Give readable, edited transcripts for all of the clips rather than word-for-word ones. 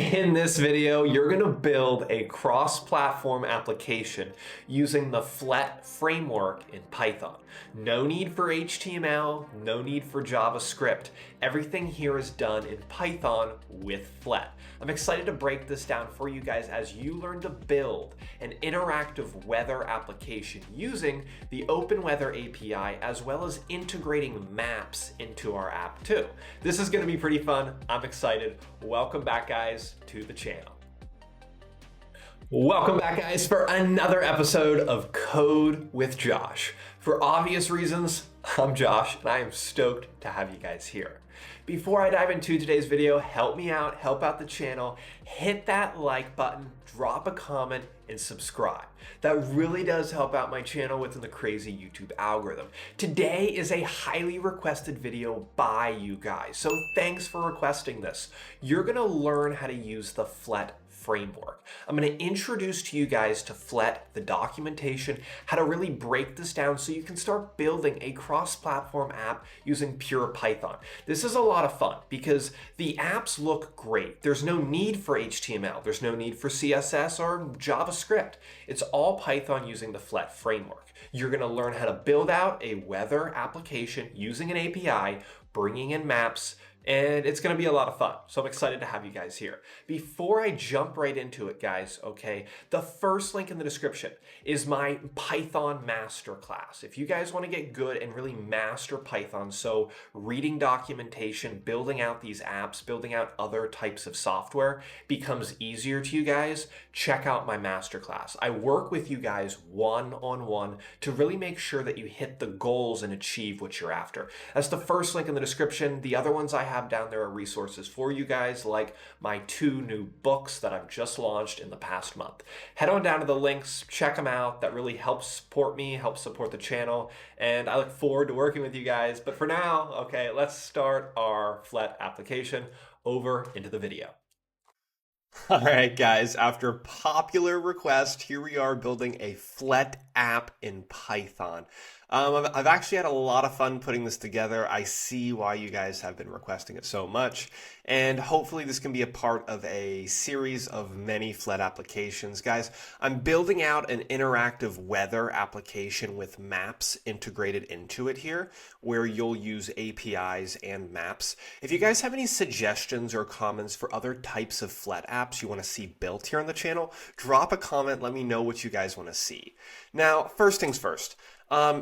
In this video, you're going to build a cross-platform application using the Flet framework in Python. No need for HTML, no need for JavaScript. Everything here is done in Python with Flet. I'm excited to break this down for you guys as you learn to build an interactive weather application using the OpenWeather API as well as integrating maps into our app too. This is going to be pretty fun. I'm excited. Welcome back, guys, to the channel. Welcome back, guys, for another episode of Code with Josh. For obvious reasons, I'm Josh, and I am stoked to have you guys here. Before I dive into today's video, help me out, help out the channel, hit that like button, drop a comment, and subscribe. That really does help out my channel within the crazy YouTube algorithm. Today is a highly requested video by you guys, so thanks for requesting this. You're gonna learn how to use the Flet framework. I'm going to introduce to you guys to Flet, the documentation, how to really break this down so you can start building a cross-platform app using pure Python. This is a lot of fun because the apps look great. There's no need for HTML. There's no need for CSS or JavaScript. It's all Python using the Flet framework. You're going to learn how to build out a weather application using an API, bringing in maps, and it's going to be a lot of fun. So I'm excited to have you guys here. Before I jump right into it, guys, okay, the first link in the description is my Python masterclass. If you guys want to get good and really master Python, so reading documentation, building out these apps, building out other types of software becomes easier to you guys, check out my masterclass. I work with you guys one-on-one to really make sure that you hit the goals and achieve what you're after. That's the first link in the description. The other ones I have down there are resources for you guys, like my 2 new books that I've just launched in the past month. Head on down to the links, check them out. That really helps support me, helps support the channel, and I look forward to working with you guys. But for now, okay, let's start our Flet application. Over into the video. All right, guys, after popular request, here we are building a Flet app in Python. I've actually had a lot of fun putting this together. I see why you guys have been requesting it so much, and hopefully this can be a part of a series of many Flet applications. Guys, I'm building out an interactive weather application with maps integrated into it here, where you'll use APIs and maps. If you guys have any suggestions or comments for other types of Flet apps you want to see built here on the channel, drop a comment, let me know what you guys want to see. Now, first things first.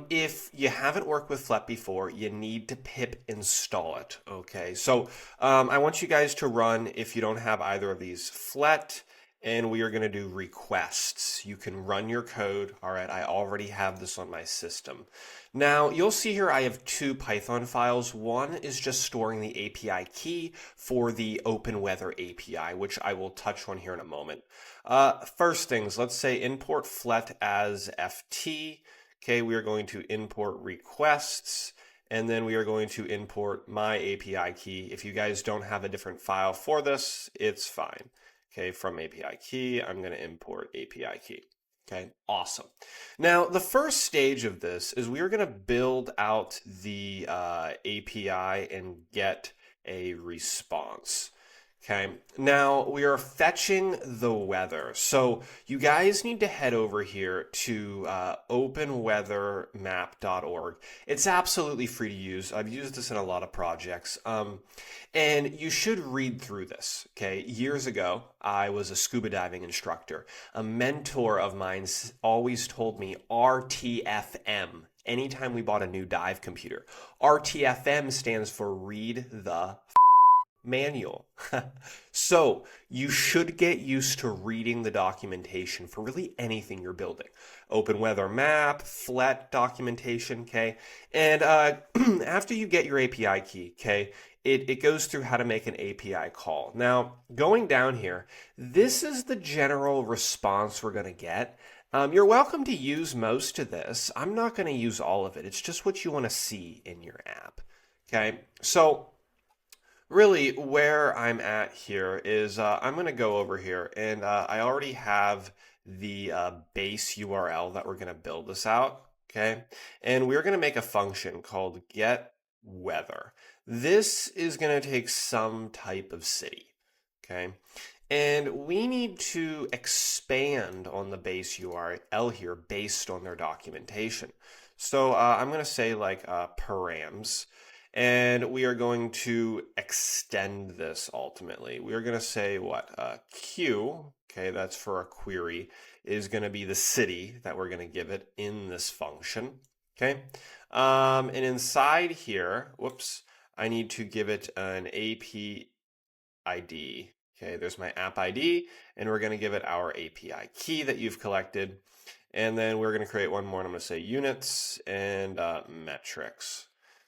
If you haven't worked with Flet before, you need to pip install it, okay? So I want you guys to run, if you don't have either of these, Flet, and we are going to do requests. You can run your code. All right, I already have this on my system. Now, you'll see here I have 2 Python files. One is just storing the API key for the OpenWeather API, which I will touch on here in a moment. First things, let's say import Flet as FT. Okay, we are going to import requests, and then we are going to import my API key. If you guys don't have a different file for this, it's fine. Okay, from API key, I'm going to import API key. Okay, awesome. Now, the first stage of this is we are going to build out the API and get a response. Okay, now we are fetching the weather. So you guys need to head over here to openweathermap.org. It's absolutely free to use. I've used this in a lot of projects. And you should read through this, okay? Years ago, I was a scuba diving instructor. A mentor of mine always told me RTFM. Anytime we bought a new dive computer. RTFM stands for read the manual. So you should get used to reading the documentation for really anything you're building. OpenWeather map, Flet documentation, okay? And after you get your API key, okay, it goes through how to make an API call. Now, going down here, this is the general response we're going to get. You're welcome to use most of this. I'm not going to use all of it. It's just what you want to see in your app, okay? So really, where I'm at here is I'm going to go over here, and I already have the base URL that we're going to build this out, okay? And we're going to make a function called getWeather. This is going to take some type of city, okay? And we need to expand on the base URL here based on their documentation. So I'm going to say like params, and we are going to extend this ultimately. We are going to say what? Q, okay, that's for a query, is going to be the city that we're going to give it in this function, okay? And inside here, whoops, I need to give it an AP ID. Okay, there's my app ID, and we're going to give it our API key that you've collected. And then we're going to create one more, and I'm going to say units and metrics.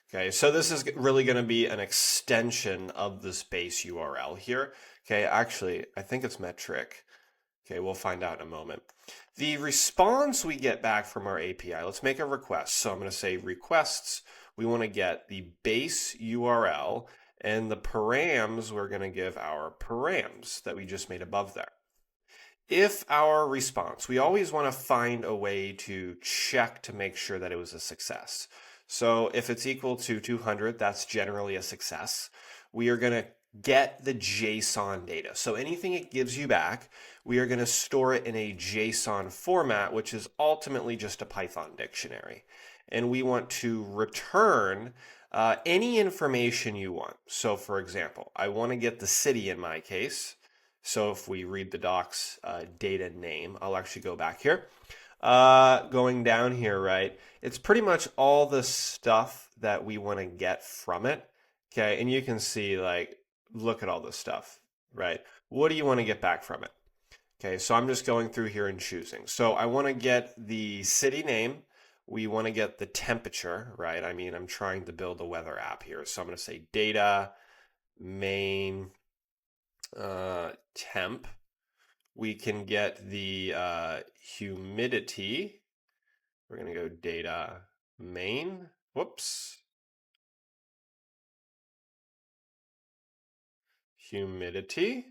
Okay, so this is really going to be an extension of this base URL here. Okay, actually, I think it's metric. Okay, we'll find out in a moment. The response we get back from our API, let's make a request. So I'm going to say requests. We want to get the base URL, and the params, we're going to give our params that we just made above there. If our response, we always want to find a way to check to make sure that it was a success. So if it's equal to 200, that's generally a success. We are going to get the JSON data. So anything it gives you back, we are going to store it in a JSON format, which is ultimately just a Python dictionary. And we want to return any information you want. So for example, I want to get the city in my case. So if we read the docs data name, I'll actually go back here. Going down here, right, it's pretty much all the stuff that we want to get from it. Okay, and you can see, like, look at all this stuff, right? What do you want to get back from it? Okay, so I'm just going through here and choosing. So I want to get the city name. We want to get the temperature, right? I mean, I'm trying to build a weather app here. So I'm going to say data, main, temp. We can get the humidity. We're going to go data, main. Whoops. Humidity.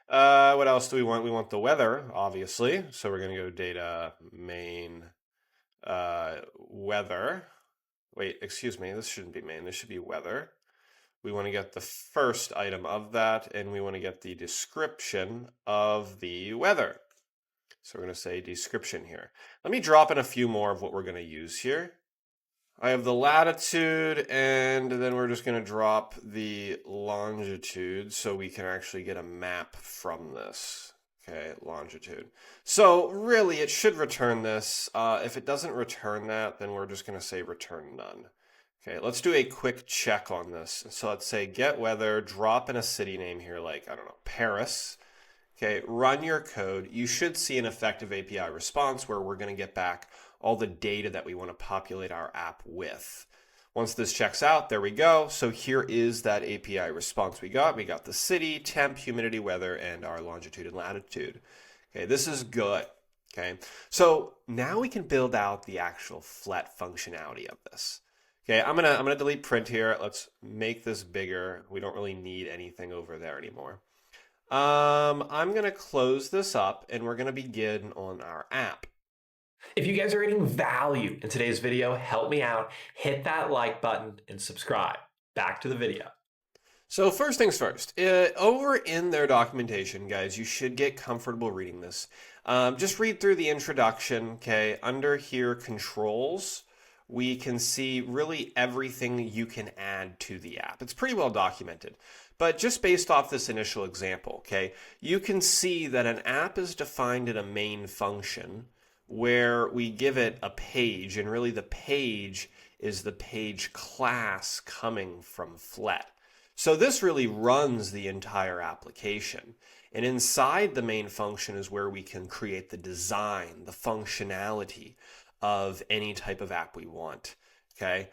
What else do we want? We want the weather, obviously. So we're going to go data, main, weather. Wait, excuse me, this shouldn't be main, this should be weather. We want to get the first item of that, and we want to get the description of the weather. So we're going to say description here. Let me drop in a few more of what we're going to use here. I have the latitude, and then we're just going to drop the longitude so we can actually get a map from this. Okay, longitude. So really, it should return this. If it doesn't return that, then we're just going to say return none. Okay, let's do a quick check on this. So let's say get weather, drop in a city name here, like, I don't know, Paris. Okay, run your code. You should see an effective API response where we're going to get back all the data that we want to populate our app with. Once this checks out, there we go. So here is that API response we got. We got the city, temp, humidity, weather, and our longitude and latitude. Okay, this is good. Okay, so now we can build out the actual Flet functionality of this. Okay, I'm gonna delete print here. Let's make this bigger. We don't really need anything over there anymore. I'm gonna close this up, and we're gonna begin on our app. If you guys are getting value in today's video, help me out. Hit that like button and subscribe. Back to the video. So first things first, over in their documentation, guys, you should get comfortable reading this. Just read through the introduction, okay? Under here, controls, we can see really everything you can add to the app. It's pretty well documented. But just based off this initial example, okay, you can see that an app is defined in a main function where we give it a page, and really the page is the page class coming from Flet. So this really runs the entire application. And inside the main function is where we can create the design, the functionality of any type of app we want, okay?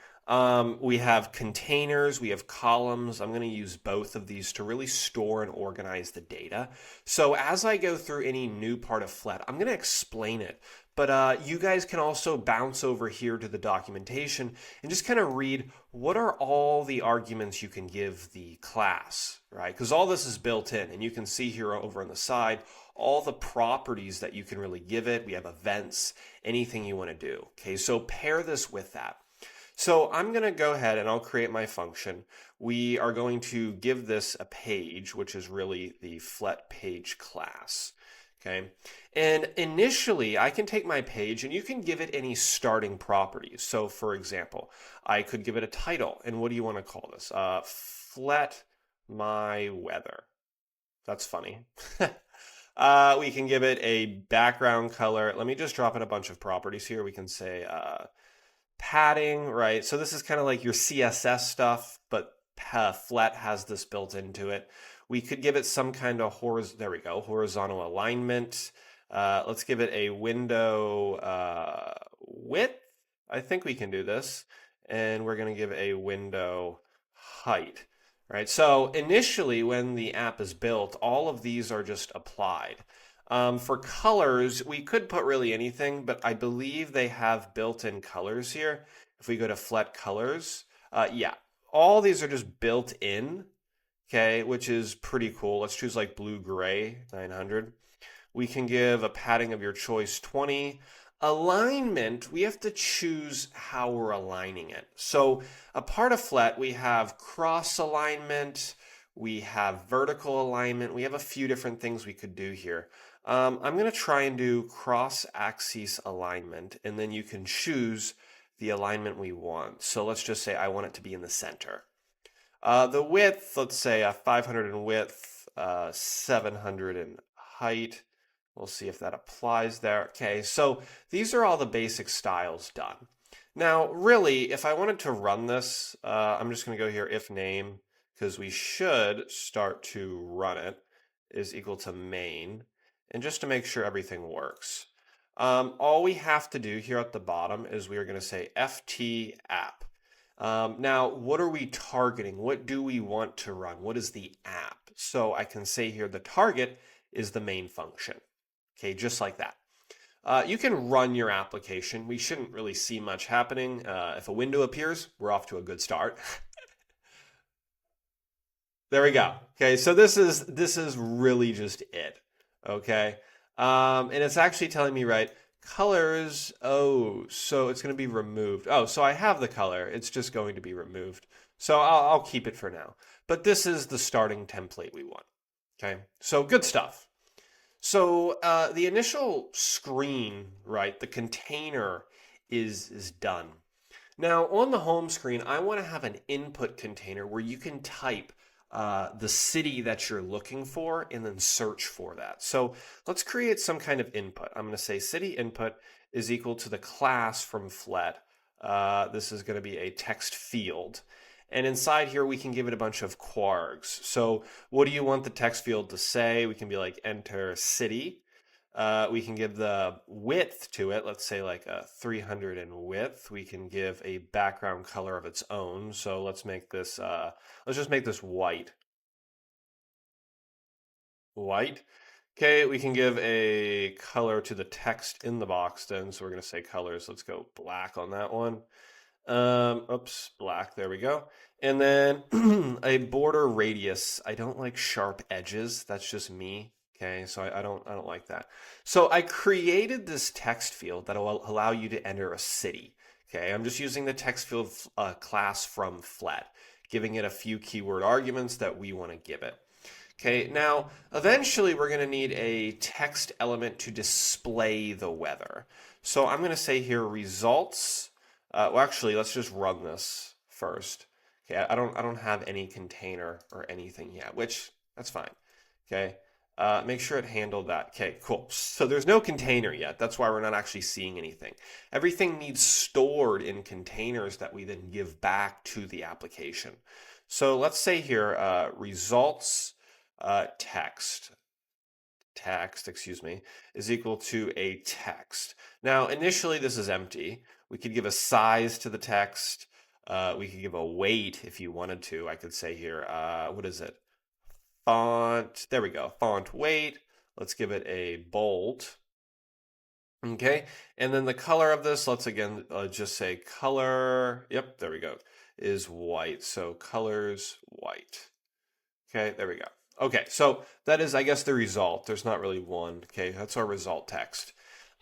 We have containers, we have columns. I'm going to use both of these to really store and organize the data. So as I go through any new part of Flet, I'm going to explain it. But you guys can also bounce over here to the documentation and just kind of read what are all the arguments you can give the class, right? Because all this is built in, and you can see here over on the side all the properties that you can really give it. We have events, anything you want to do. Okay, so pair this with that. So I'm going to go ahead and I'll create my function. We are going to give this a page, which is really the Flet page class. Okay. And initially I can take my page and you can give it any starting properties. So for example, I could give it a title. And what do you want to call this? Flet my weather. That's funny. We can give it a background color. Let me just drop in a bunch of properties here. We can say padding, right? So this is kind of like your CSS stuff, but Flet has this built into it. We could give it some kind of horizontal alignment. Let's give it a window width. I think we can do this. And we're going to give a window height. Right, so initially when the app is built, all of these are just applied. For colors, we could put really anything, but I believe they have built-in colors here. If we go to Flet colors, yeah, all these are just built in, okay, which is pretty cool. Let's choose like blue-gray, 900. We can give a padding of your choice, 20. Alignment, we have to choose how we're aligning it. So a part of Flet, we have cross alignment, we have vertical alignment, we have a few different things we could do here. I'm going to try and do cross axis alignment, and then you can choose the alignment we want. So let's just say I want it to be in the center. The width, let's say 500 in width, 700 in height. We'll see if that applies there. Okay, so these are all the basic styles done. Now, really, if I wanted to run this, I'm just going to go here, if name, because we should start to run it, is equal to main, and just to make sure everything works. All we have to do here at the bottom is we are going to say ft app. Now, what are we targeting? What do we want to run? What is the app? So I can say here the target is the main function. Okay, just like that. You can run your application. We shouldn't really see much happening. If a window appears, we're off to a good start. There we go. Okay, so this is really just it. Okay, and it's actually telling me, right, colors. Oh, so it's going to be removed. Oh, so I have the color. It's just going to be removed. So I'll keep it for now. But this is the starting template we want. Okay, so good stuff. So the initial screen, right, the container is done. Now on the home screen, I want to have an input container where you can type the city that you're looking for and then search for that. So let's create some kind of input. I'm going to say city input is equal to the class from Flet. This is going to be a text field. And inside here, we can give it a bunch of kwargs. So what do you want the text field to say? We can be like enter city. We can give the width to it. Let's say like 300 in width. We can give a background color of its own. So let's make this, let's just make this white. White. Okay, we can give a color to the text in the box then. So we're going to say colors. Let's go black on that one. Oops, black, there we go. And then a border radius. I don't like sharp edges. That's just me. Okay, so I don't like that. So I created this text field that will allow you to enter a city. Okay, I'm just using the text field class from Flet, giving it a few keyword arguments that we want to give it. Okay, now eventually we're going to need a text element to display the weather. So I'm going to say here results. Well, actually, let's just run this first. Okay, I don't have any container or anything yet, which that's fine. Okay, make sure it handled that. Okay, cool. So there's no container yet. That's why we're not actually seeing anything. Everything needs stored in containers that we then give back to the application. So let's say here results text, excuse me, is equal to a text. Now, initially this is empty. We could give a size to the text. We could give a weight if you wanted to. I could say here, what is it? Font, there we go, font weight. Let's give it a bold. Okay, and then the color of this, let's again just say color, yep, there we go, is white. So colors white. Okay, there we go. Okay, so that is, I guess, the result. There's not really one. Okay, that's our result text.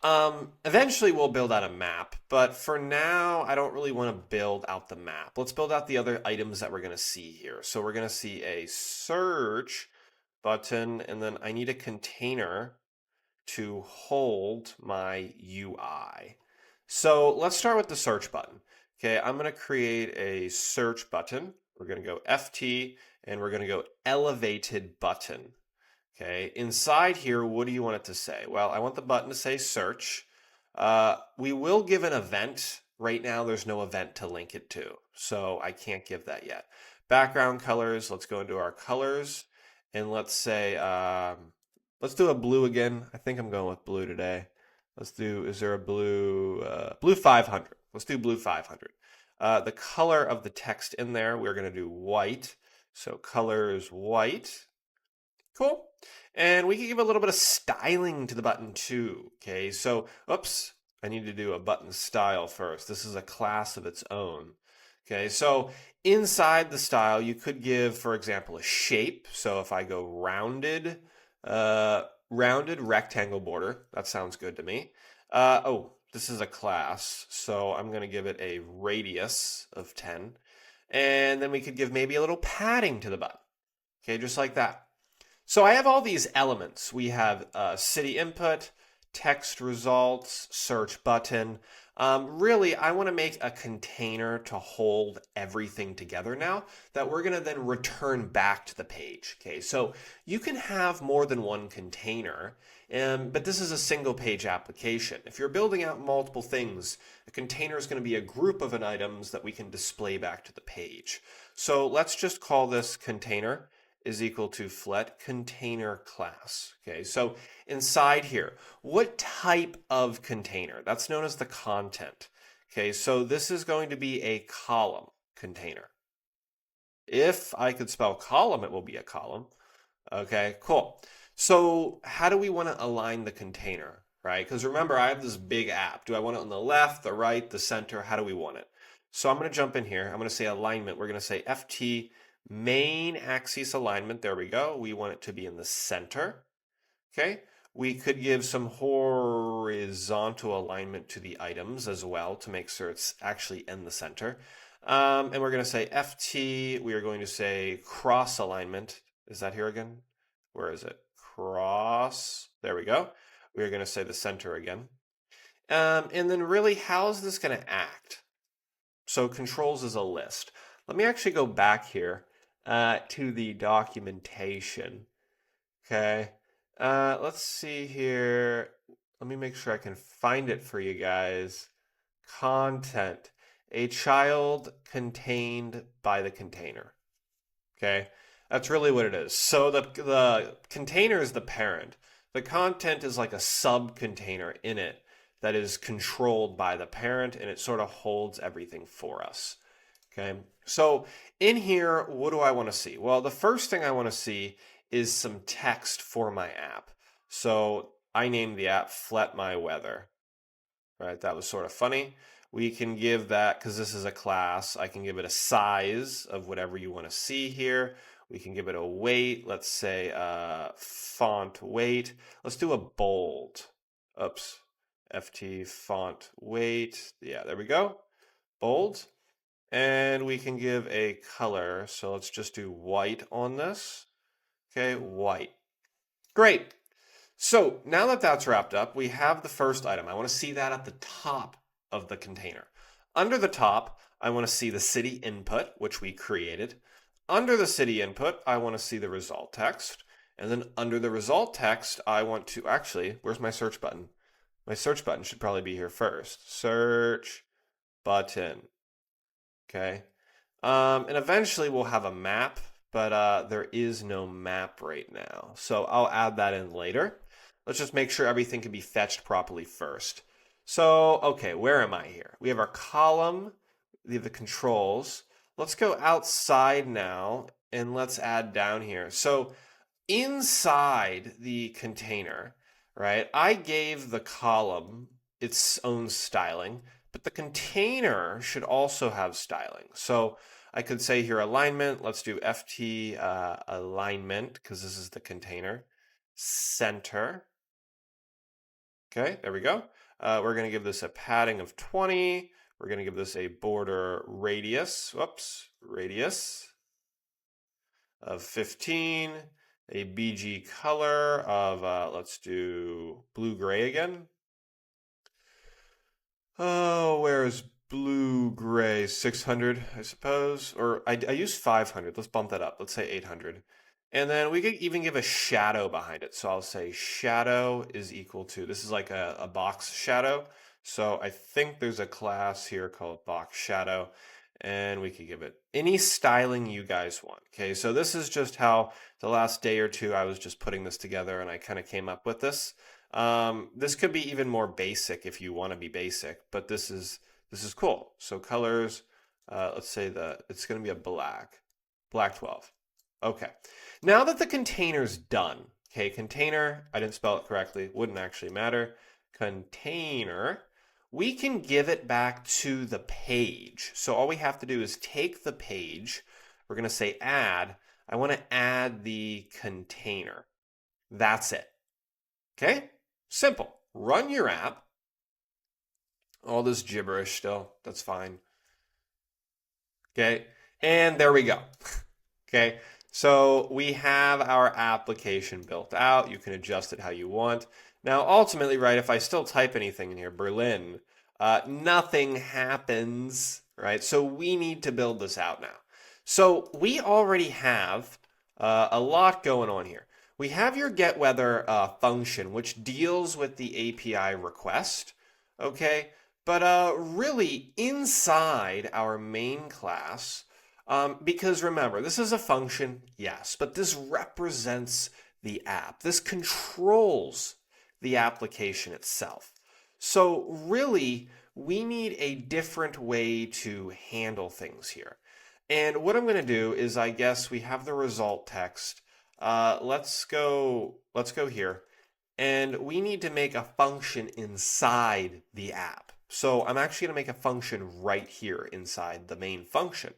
Eventually we'll build out a map, but for now, I don't really want to build out the map. Let's build out the other items that we're going to see here. So we're going to see a search button, and then I need a container to hold my UI. So let's start with the search button. Okay, I'm going to create a search button. We're going to go FT, and we're going to go elevated button. Okay, inside here, what do you want it to say? Well, I want the button to say search. We will give an event. Right now, there's no event to link it to, so I can't give that yet. Background colors, let's go into our colors, and let's say, let's do a blue again. I think I'm going with blue today. Let's do, is there a blue? Blue 500. Let's do blue 500. The color of the text in there, we're going to do white. So color is white. Cool. And we can give a little bit of styling to the button too. Okay, so, oops, I need to do a button style first. This is a class of its own. Okay, so inside the style, you could give, for example, a shape. So if I go rounded rectangle border, that sounds good to me. Oh, this is a class, so I'm going to give it a radius of 10. And then we could give maybe a little padding to the button. Okay, just like that. So I have all these elements. We have city input, text results, search button. Really, I want to make a container to hold everything together now that we're going to then return back to the page. Okay, so you can have more than one container, but this is a single page application. If you're building out multiple things, a container is going to be a group of items that we can display back to the page. So let's just call this container is equal to Flet container class. Okay, so inside here, what type of container? That's known as the content. Okay, so this is going to be a column container. If I could spell column, it will be a column. Okay, cool. So how do we want to align the container, right? Because remember, I have this big app. Do I want it on the left, the right, the center? How do we want it? So I'm going to jump in here. I'm going to say alignment. We're going to say FT main axis alignment. There we go. We want it to be in the center. Okay. We could give some horizontal alignment to the items as well to make sure it's actually in the center. And we're going to say FT. We are going to say cross alignment. Is that here again? Where is it? Cross. There we go. We're going to say the center again. And then really, how is this going to act? So controls is a list. Let me actually go back here to the documentation. Okay. Let's see here. Let me make sure I can find it for you guys. Content. A child contained by the container. Okay. That's really what it is. So the container is the parent. The content is like a sub-container in it that is controlled by the parent, and it sort of holds everything for us. Okay, so in here, what do I want to see? Well, the first thing I want to see is some text for my app. So I named the app Flet My Weather. Right, that was sort of funny. We can give that, because this is a class, I can give it a size of whatever you want to see here. We can give it a weight. Let's say font weight. Let's do a bold. Oops. FT font weight. Yeah, there we go. Bold. And we can give a color. So let's just do white on this. Okay, white. Great. So now that that's wrapped up, we have the first item. I want to see that at the top of the container. Under the top, I want to see the city input, which we created. Under the city input, I want to see the result text. And then under the result text, I want to actually, where's my search button? My search button should probably be here first. Search button. Okay. And eventually we'll have a map, but there is no map right now. So I'll add that in later. Let's just make sure everything can be fetched properly first. So, okay, where am I here? We have our column, we have the controls. Let's go outside now and let's add down here. So inside the container, right, I gave the column its own styling, but the container should also have styling. So I could say here alignment, let's do FT alignment because this is the container, center. Okay, there we go. We're going to give this a padding of 20. We're going to give this a border radius, radius of 15, a BG color of, let's do blue-gray again. Oh, where's blue-gray? 600, I suppose. Or I use 500. Let's bump that up. Let's say 800. And then we could even give a shadow behind it. So I'll say shadow is equal to, this is like a box shadow. So I think there's a class here called box shadow. And we could give it any styling you guys want. Okay, so this is just how the last day or two I was just putting this together and I kind of came up with this. This could be even more basic if you want to be basic, but this is cool. So colors, let's say it's going to be a black 12. Okay, now that the container's done, okay, container, I didn't spell it correctly, wouldn't actually matter. Container, we can give it back to the page. So all we have to do is take the page, we're going to say add, I want to add the container. That's it. Okay? Simple. Run your app. All this gibberish still, that's fine. Okay, and there we go. Okay, so we have our application built out. You can adjust it how you want. Now, ultimately, right, if I still type anything in here, Berlin, nothing happens, right? So we need to build this out now. So we already have a lot going on here. We have your getWeather function, which deals with the API request, okay? But really, inside our main class, because remember, this is a function, yes, but this represents the app. This controls the application itself. So really, we need a different way to handle things here. And what I'm going to do is, I guess we have the result text. Let's go here. And we need to make a function inside the app. So I'm actually going to make a function right here inside the main function.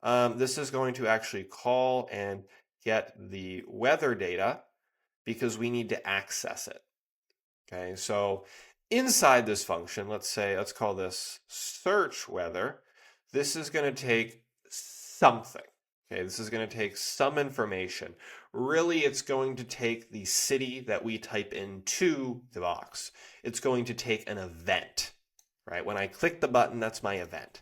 This is going to actually call and get the weather data because we need to access it. Okay, so inside this function, let's call this search weather. This is going to take something. Okay, this is going to take some information. Really, it's going to take the city that we type into the box. It's going to take an event, right? When I click the button, that's my event.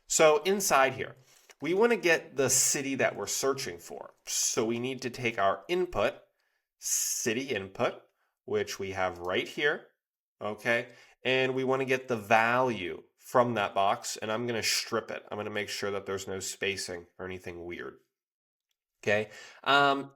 So inside here, we want to get the city that we're searching for. So we need to take our input, city input, which we have right here, okay? And we want to get the value from that box, and I'm going to strip it. I'm going to make sure that there's no spacing or anything weird, okay?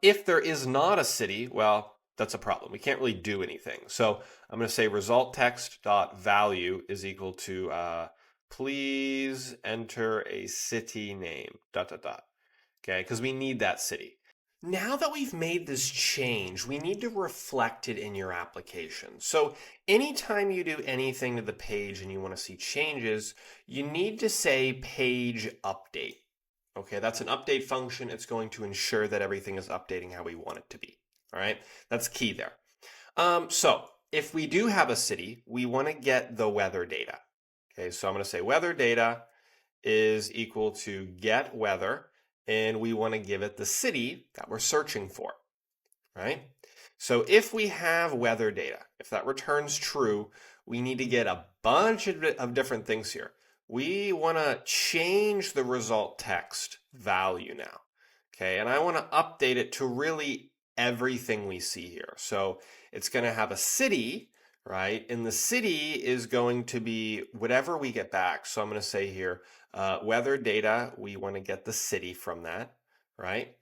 If there is not a city, well, that's a problem. We can't really do anything. So I'm going to say result text dot value is equal to please enter a city name, ... Okay, because we need that city. Now that we've made this change, we need to reflect it in your application. So anytime you do anything to the page and you want to see changes, you need to say page update. Okay, that's an update function. It's going to ensure that everything is updating how we want it to be. All right, that's key there. So if we do have a city, we want to get the weather data. Okay, so I'm going to say weather data is equal to get weather, and we want to give it the city that we're searching for, right? So if we have weather data, if that returns true, we need to get a bunch of different things here. We want to change the result text value now, okay? And I want to update it to really everything we see here. So it's going to have a city, right? And the city is going to be whatever we get back. So I'm going to say here, weather data, we want to get the city from that, right?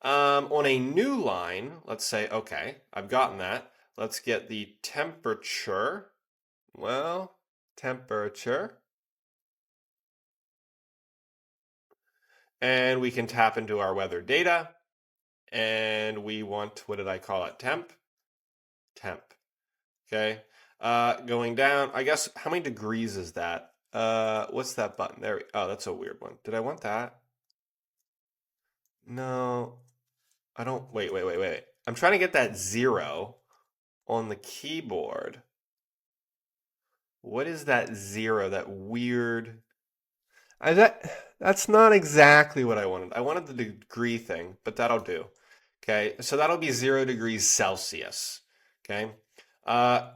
On a new line, let's say, okay, I've gotten that. Let's get the temperature. Well, temperature. And we can tap into our weather data. And we want, what did I call it? Temp. Okay. Going down, I guess, how many degrees is that? What's that button? There. Oh, that's a weird one. Did I want that? No, I don't. Wait. I'm trying to get that 0 on the keyboard. What is that 0, that weird... That's not exactly what I wanted. I wanted the degree thing, but that'll do. Okay, so that'll be 0 degrees Celsius. Okay,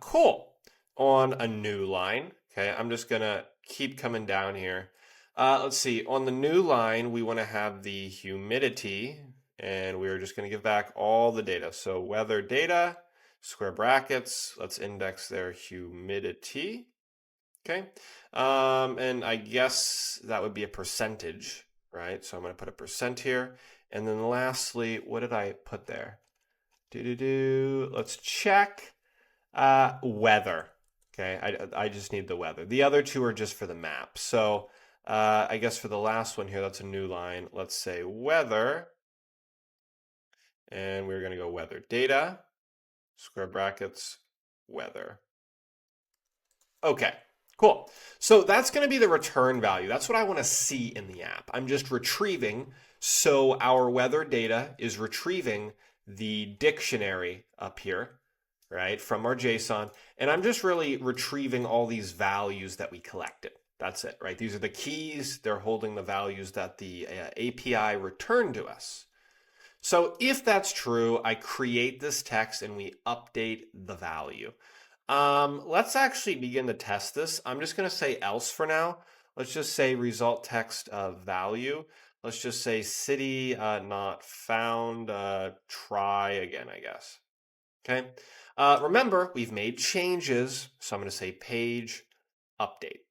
cool. On a new line, okay, I'm just gonna keep coming down here. Let's see, on the new line, we want to have the humidity, and we're just going to give back all the data. So weather data, square brackets, let's index their humidity. Okay, and I guess that would be a percentage, right? So I'm going to put a percent here. And then lastly, what did I put there? Let's check weather. Okay, I just need the weather. The other two are just for the map. So I guess for the last one here, that's a new line. Let's say weather. And we're going to go weather data, square brackets, weather. Okay. Cool. So that's going to be the return value. That's what I want to see in the app. I'm just retrieving. So our weather data is retrieving the dictionary up here, right, from our JSON. And I'm just really retrieving all these values that we collected. That's it, right? These are the keys. They're holding the values that the API returned to us. So if that's true, I create this text and we update the value. Let's actually begin to test this. I'm just going to say else for now. Let's just say result text of value. Let's just say city not found. Try again, I guess. Okay. Remember, we've made changes. So I'm going to say page update.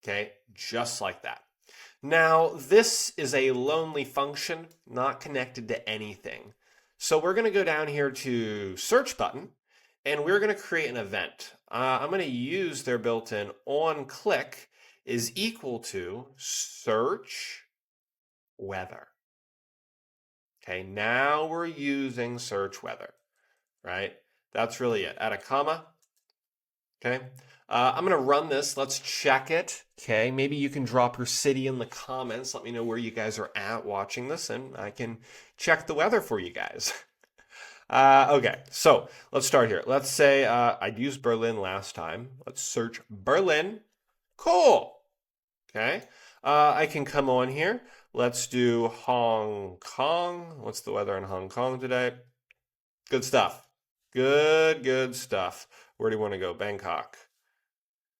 Okay. Just like that. Now, this is a lonely function, not connected to anything. So we're going to go down here to search button. And we're going to create an event. I'm going to use their built-in onClick is equal to search weather. Okay, now we're using search weather, right? That's really it. Add a comma. Okay, I'm going to run this. Let's check it. Okay, maybe you can drop your city in the comments. Let me know where you guys are at watching this, and I can check the weather for you guys. Okay, so let's start here. Let's say I'd used Berlin last time. Let's search Berlin. Cool. Okay, I can come on here. Let's do Hong Kong. What's the weather in Hong Kong today? Good stuff. Good stuff. Where do you want to go? Bangkok.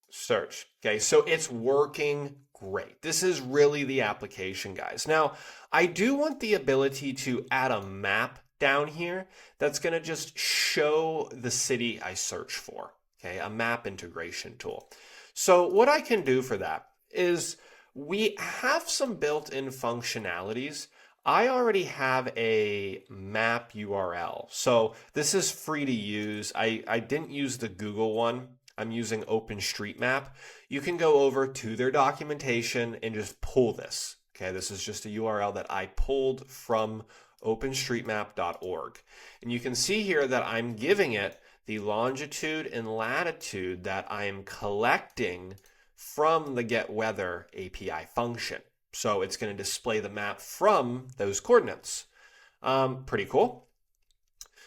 Search. Okay, so it's working great. This is really the application, guys. Now, I do want the ability to add a map down here that's going to just show the city I search for, okay, a map integration tool. So what I can do for that is we have some built-in functionalities. I already have a map URL. So this is free to use. I didn't use the Google one. I'm using OpenStreetMap. You can go over to their documentation and just pull this. Okay, this is just a URL that I pulled from openstreetmap.org. And you can see here that I'm giving it the longitude and latitude that I am collecting from the getWeather API function. So it's going to display the map from those coordinates. Pretty cool.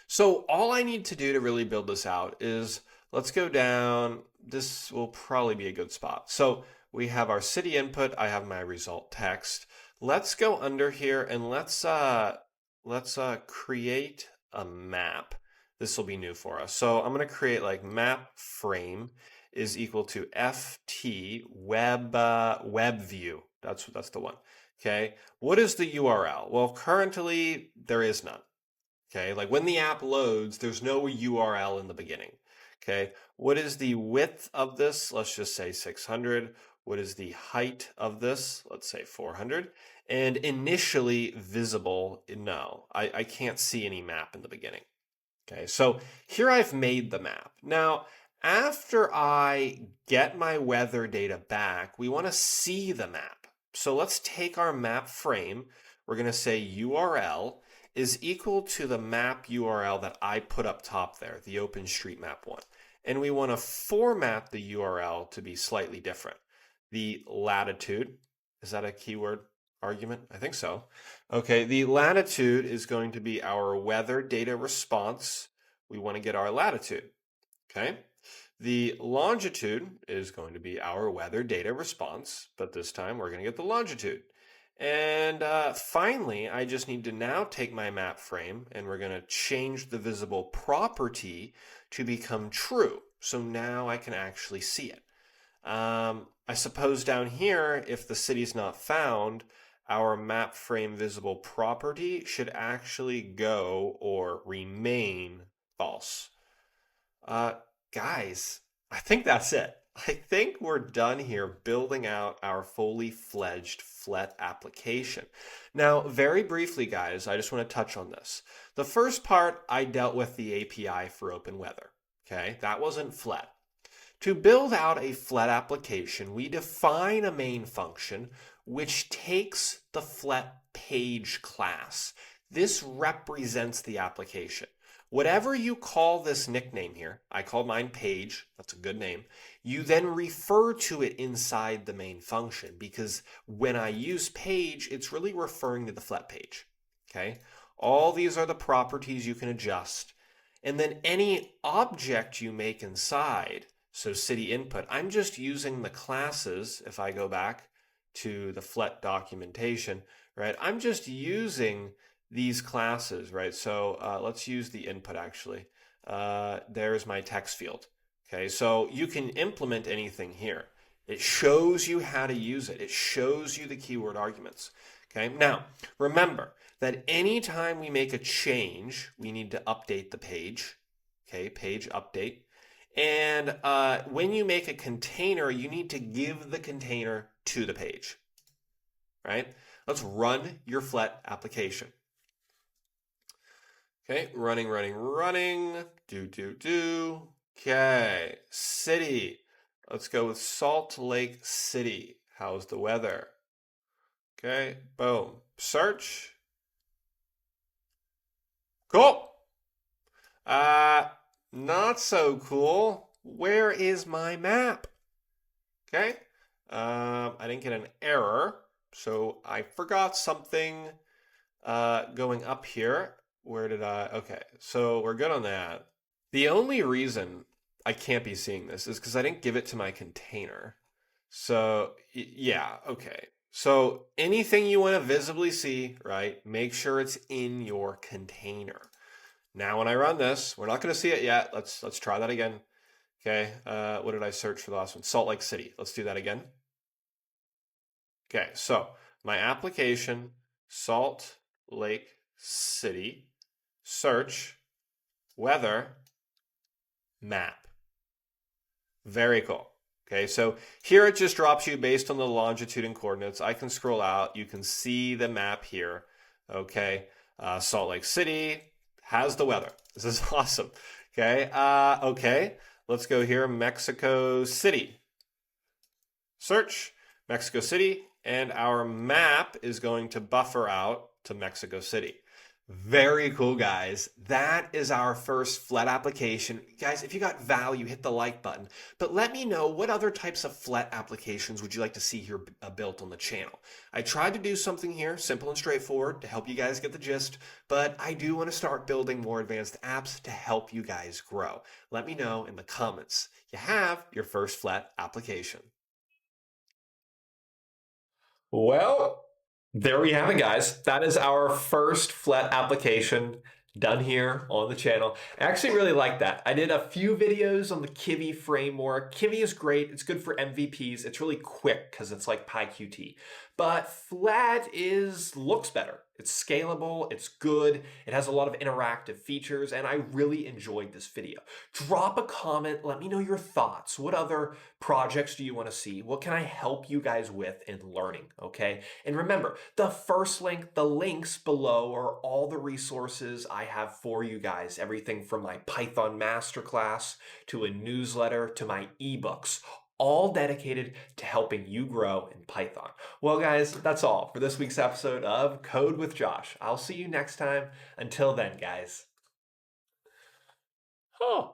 So all I need to do to really build this out is let's go down. This will probably be a good spot. So we have our city input. I have my result text. Let's go under here and let's create a map. This will be new for us. So I'm going to create like map frame is equal to ft web view. That's the one. Okay. What is the URL? Well, currently there is none. Okay. Like when the app loads, there's no URL in the beginning. Okay. What is the width of this? Let's just say 600. What is the height of this? Let's say 400. And initially visible, no, I can't see any map in the beginning. Okay, so here I've made the map. Now, after I get my weather data back, we want to see the map. So let's take our map frame. We're going to say URL is equal to the map URL that I put up top there, the OpenStreetMap one. And we want to format the URL to be slightly different. The latitude, is that a keyword argument? I think so. Okay, the latitude is going to be our weather data response. We want to get our latitude. Okay. The longitude is going to be our weather data response, but this time we're going to get the longitude. And finally, I just need to now take my map frame and we're going to change the visible property to become true. So now I can actually see it. I suppose down here, if the city's not found, our map frame visible property should actually go or remain false. Uh, Guys, I think that's it. I think we're done here building out our fully fledged Flet application. Now, very briefly, guys, I just want to touch on this. The first part, I dealt with the API for OpenWeather. Okay, that wasn't Flet. To build out a Flet application, we define a main function which takes the Flet page class. This represents the application. Whatever you call this nickname here, I called mine page, that's a good name, you then refer to it inside the main function because when I use page, it's really referring to the Flet page. Okay? All these are the properties you can adjust. And then any object you make inside, so city input, I'm just using the classes. If I go back to the Flet documentation, right, I'm just using these classes, right? So let's use the input actually. There's my text field. Okay, so you can implement anything here. It shows you how to use it. It shows you the keyword arguments. Okay, now remember that anytime we make a change, we need to update the page. Okay, page update. And when you make a container, you need to give the container to the page, right? Let's run your Flet application. Okay, running. Do. Okay, city. Let's go with Salt Lake City. How's the weather? Okay, boom. Search. Cool. Not so cool. Where is my map? Okay. I didn't get an error, so I forgot something going up here. Where did I? Okay, so we're good on that. The only reason I can't be seeing this is because I didn't give it to my container. So yeah, okay. So anything you want to visibly see, right, make sure it's in your container. Now when I run this, we're not going to see it yet. Let's try that again. Okay, what did I search for the last one? Salt Lake City. Let's do that again. Okay, so my application, Salt Lake City, search, weather, map. Very cool. Okay, so here it just drops you based on the longitude and coordinates. I can scroll out. You can see the map here. Okay, Salt Lake City has the weather. This is awesome. Okay, okay. Let's go here, Mexico City. Search, Mexico City, and our map is going to buffer out to Mexico City. Very cool, guys. That is our first Flet application. Guys, if you got value, hit the like button. But let me know what other types of Flet applications would you like to see here built on the channel. I tried to do something here, simple and straightforward, to help you guys get the gist, but I do want to start building more advanced apps to help you guys grow. Let me know in the comments. You have your first Flet application. Well, there we have it, guys. That is our first Flet application done here on the channel. I actually really like that. I did a few videos on the Kivy framework. Kivy is great. It's good for MVPs. It's really quick because it's like PyQt. But Flet looks better. It's scalable, it's good, it has a lot of interactive features, and I really enjoyed this video. Drop a comment, let me know your thoughts. What other projects do you want to see? What can I help you guys with in learning, okay? And remember, the first link, the links below are all the resources I have for you guys. Everything from my Python masterclass to a newsletter to my ebooks, all dedicated to helping you grow in Python. Well, guys, that's all for this week's episode of Code with Josh. I'll see you next time. Until then, guys. Oh.